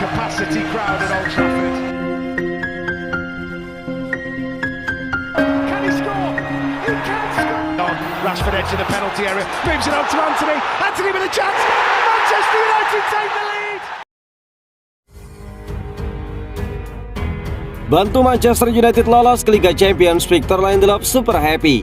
capacity crowd at Old Trafford. Can he score? He can score! Rashford edge of the penalty area, moves it on to Anthony. Anthony with a chance. Manchester United take the lead. Bantu Manchester United lolos ke Liga Champions, Victor Lindelof super happy.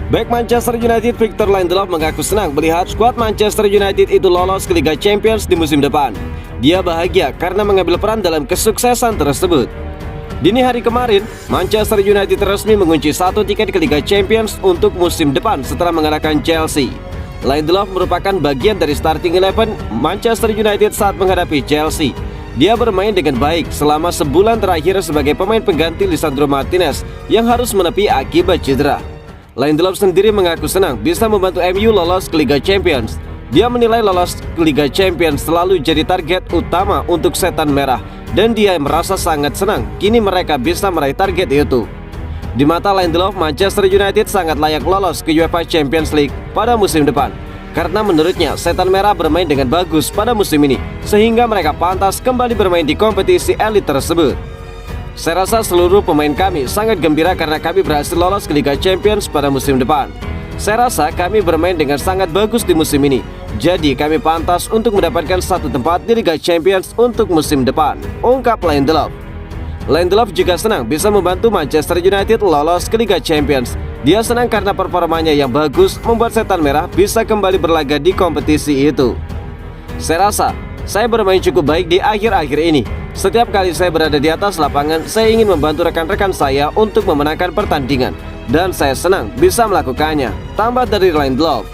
Bek Manchester United Victor Lindelof mengaku senang melihat skuad Manchester United itu lolos ke Liga Champions di musim depan. Dia bahagia karena mengambil peran dalam kesuksesan tersebut. Dini hari kemarin, Manchester United resmi mengunci satu tiket ke Liga Champions untuk musim depan setelah mengalahkan Chelsea. Lindelof merupakan bagian dari starting 11 Manchester United saat menghadapi Chelsea. Dia bermain dengan baik selama sebulan terakhir sebagai pemain pengganti Lisandro Martinez yang harus menepi akibat cedera. Lindelof sendiri mengaku senang bisa membantu MU lolos ke Liga Champions. Dia menilai lolos ke Liga Champions selalu jadi target utama untuk Setan Merah dan dia merasa sangat senang kini mereka bisa meraih target itu. Di mata Lindelof, Manchester United sangat layak lolos ke UEFA Champions League pada musim depan. Karena menurutnya Setan Merah bermain dengan bagus pada musim ini sehingga mereka pantas kembali bermain di kompetisi elit tersebut. Saya rasa seluruh pemain kami sangat gembira karena kami berhasil lolos ke Liga Champions pada musim depan. Saya rasa kami bermain dengan sangat bagus di musim ini. Jadi kami pantas untuk mendapatkan satu tempat di Liga Champions untuk musim depan, ungkap Lindelof. Lindelof juga senang bisa membantu Manchester United lolos ke Liga Champions. Dia senang karena performanya yang bagus membuat Setan Merah bisa kembali berlaga di kompetisi itu. Saya rasa saya bermain cukup baik di akhir-akhir ini. Setiap kali saya berada di atas lapangan, saya ingin membantu rekan-rekan saya untuk memenangkan pertandingan. Dan saya senang bisa melakukannya, tambah dari Lindelof.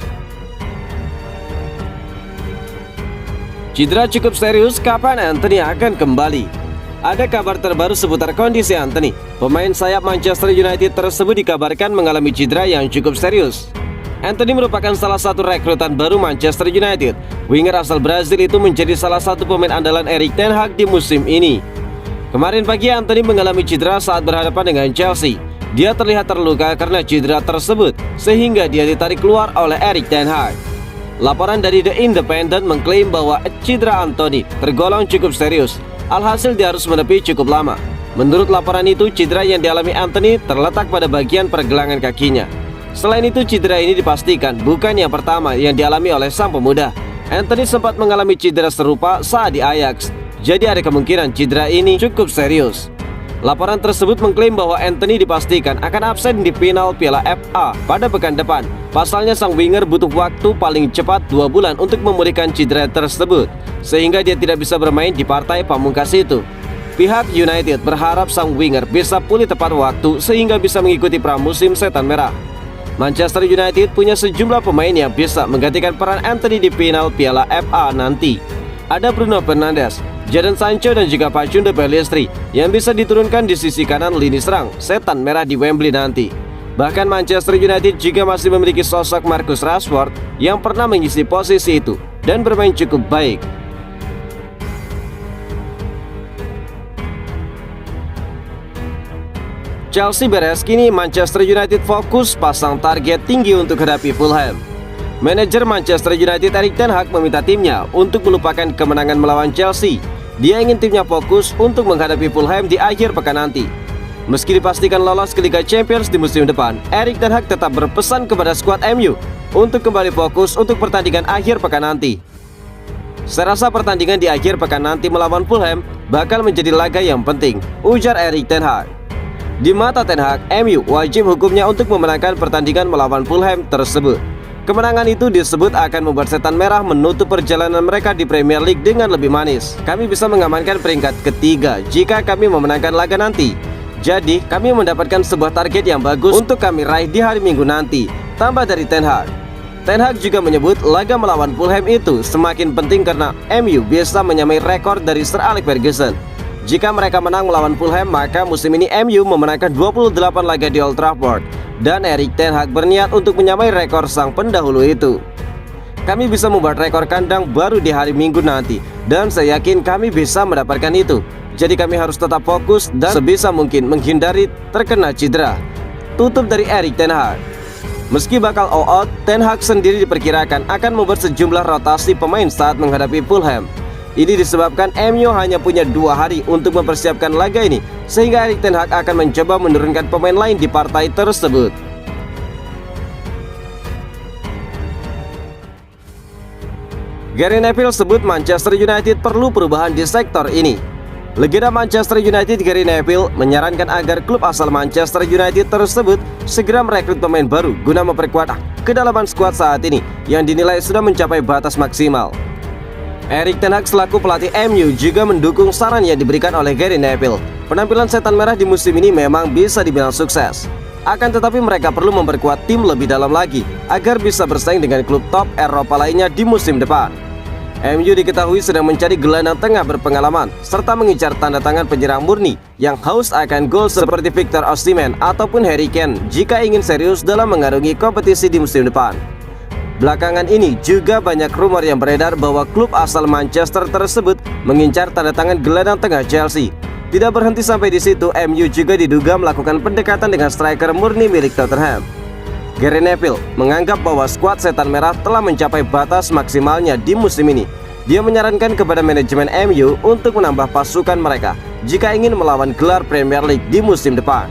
Cedera cukup serius, kapan Anthony akan kembali? Ada kabar terbaru seputar kondisi Anthony. Pemain sayap Manchester United tersebut dikabarkan mengalami cedera yang cukup serius. Anthony merupakan salah satu rekrutan baru Manchester United. Winger asal Brazil itu menjadi salah satu pemain andalan Erik ten Hag di musim ini. Kemarin pagi Anthony mengalami cedera saat berhadapan dengan Chelsea. Dia terlihat terluka karena cedera tersebut sehingga dia ditarik keluar oleh Erik ten Hag. Laporan dari The Independent mengklaim bahwa cedera Anthony tergolong cukup serius. Alhasil dia harus menepi cukup lama. Menurut laporan itu, cedera yang dialami Anthony terletak pada bagian pergelangan kakinya. Selain itu, cedera ini dipastikan bukan yang pertama yang dialami oleh sang pemuda. Anthony sempat mengalami cedera serupa saat di Ajax. Jadi ada kemungkinan cedera ini cukup serius. Laporan tersebut mengklaim bahwa Anthony dipastikan akan absen di final Piala FA pada pekan depan. Pasalnya sang winger butuh waktu paling cepat 2 bulan untuk memulihkan cedera tersebut, sehingga dia tidak bisa bermain di partai pamungkas itu. Pihak United berharap sang winger bisa pulih tepat waktu sehingga bisa mengikuti pramusim Setan Merah. Manchester United punya sejumlah pemain yang bisa menggantikan peran Anthony di final Piala FA nanti. Ada Bruno Fernandes, Jadon Sancho dan juga Facundo Pellistri yang bisa diturunkan di sisi kanan lini serang Setan Merah di Wembley nanti. Bahkan Manchester United juga masih memiliki sosok Marcus Rashford yang pernah mengisi posisi itu dan bermain cukup baik. Chelsea beres, kini Manchester United fokus pasang target tinggi untuk hadapi Fulham. Manajer Manchester United Erik ten Hag meminta timnya untuk melupakan kemenangan melawan Chelsea. Dia ingin timnya fokus untuk menghadapi Fulham di akhir pekan nanti. Meski dipastikan lolos ke Liga Champions di musim depan, Erik ten Hag tetap berpesan kepada skuad MU untuk kembali fokus untuk pertandingan akhir pekan nanti. Saya rasa pertandingan di akhir pekan nanti melawan Fulham bakal menjadi laga yang penting, ujar Erik ten Hag. Di mata ten Hag, MU wajib hukumnya untuk memenangkan pertandingan melawan Fulham tersebut. Kemenangan itu disebut akan membuat Setan Merah menutup perjalanan mereka di Premier League dengan lebih manis. Kami bisa mengamankan peringkat ketiga jika kami memenangkan laga nanti. Jadi, kami mendapatkan sebuah target yang bagus untuk kami raih di hari Minggu nanti, tambah dari ten Hag. Ten Hag juga menyebut laga melawan Fulham itu semakin penting karena MU bisa menyamai rekor dari Sir Alex Ferguson. Jika mereka menang melawan Fulham, maka musim ini MU memenangkan 28 laga di Old Trafford. Dan Erik ten Hag berniat untuk menyamai rekor sang pendahulu itu. Kami bisa membuat rekor kandang baru di hari Minggu nanti, dan saya yakin kami bisa mendapatkan itu. Jadi kami harus tetap fokus dan sebisa mungkin menghindari terkena cedera, tutup dari Erik ten Hag. Meski bakal all out, ten Hag sendiri diperkirakan akan membuat sejumlah rotasi pemain saat menghadapi Fulham. Ini disebabkan MU hanya punya 2 hari untuk mempersiapkan laga ini, sehingga Erik ten Hag akan mencoba menurunkan pemain lain di partai tersebut. Gary Neville sebut Manchester United perlu perubahan di sektor ini. Legenda Manchester United Gary Neville menyarankan agar klub asal Manchester United tersebut segera merekrut pemain baru guna memperkuat kedalaman skuad saat ini yang dinilai sudah mencapai batas maksimal. Erik ten Hag selaku pelatih MU juga mendukung saran yang diberikan oleh Gary Neville. Penampilan Setan Merah di musim ini memang bisa dibilang sukses. Akan tetapi mereka perlu memperkuat tim lebih dalam lagi agar bisa bersaing dengan klub top Eropa lainnya di musim depan. MU diketahui sedang mencari gelandang tengah berpengalaman serta mengincar tanda tangan penyerang murni yang haus akan gol seperti Victor Osimhen ataupun Harry Kane jika ingin serius dalam mengarungi kompetisi di musim depan. Belakangan ini juga banyak rumor yang beredar bahwa klub asal Manchester tersebut mengincar tanda tangan gelandang tengah Chelsea. Tidak berhenti sampai di situ, MU juga diduga melakukan pendekatan dengan striker murni milik Tottenham. Gary Neville menganggap bahwa skuad Setan Merah telah mencapai batas maksimalnya di musim ini. Dia menyarankan kepada manajemen MU untuk menambah pasukan mereka jika ingin melawan gelar Premier League di musim depan.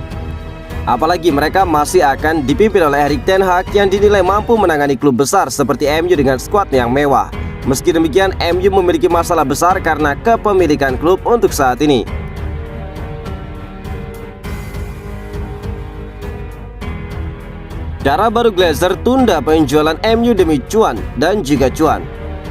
Apalagi mereka masih akan dipimpin oleh Erik ten Hag yang dinilai mampu menangani klub besar seperti MU dengan skuad yang mewah. Meski demikian, MU memiliki masalah besar karena kepemilikan klub untuk saat ini. Cara baru Glazer tunda penjualan MU demi cuan dan juga cuan.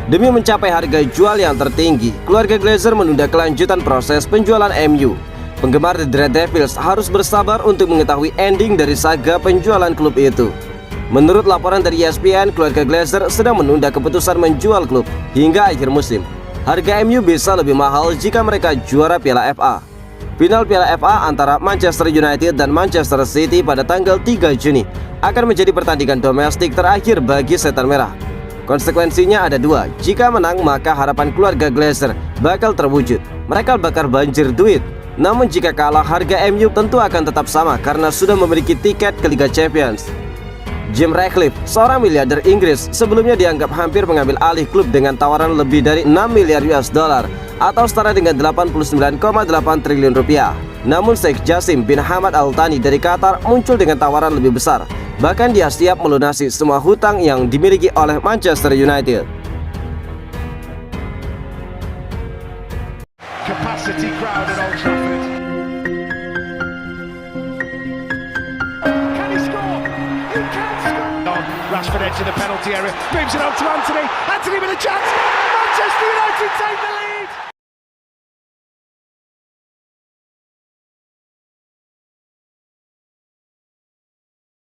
Demi mencapai harga jual yang tertinggi, keluarga Glazer menunda kelanjutan proses penjualan MU. Penggemar The Red Devils harus bersabar untuk mengetahui ending dari saga penjualan klub itu. Menurut laporan dari ESPN, keluarga Glazer sedang menunda keputusan menjual klub hingga akhir musim. Harga MU bisa lebih mahal jika mereka juara Piala FA. Final Piala FA antara Manchester United dan Manchester City pada tanggal 3 Juni akan menjadi pertandingan domestik terakhir bagi Setan Merah. Konsekuensinya ada 2, jika menang maka harapan keluarga Glazer bakal terwujud. Mereka bakal banjir duit. Namun jika kalah, harga MU tentu akan tetap sama karena sudah memiliki tiket ke Liga Champions. Jim Ratcliffe, seorang miliarder Inggris, sebelumnya dianggap hampir mengambil alih klub dengan tawaran lebih dari 6 miliar US dollar atau setara dengan 89,8 triliun rupiah. Namun Sheikh Jassim bin Hamad Al Thani dari Qatar muncul dengan tawaran lebih besar. Bahkan dia siap melunasi semua hutang yang dimiliki oleh Manchester United. Capacity crowd at Old Trafford. Can he score? He can score. On Rashford edge of the penalty area, moves it on to Anthony. Anthony with a chance. Manchester United take the lead.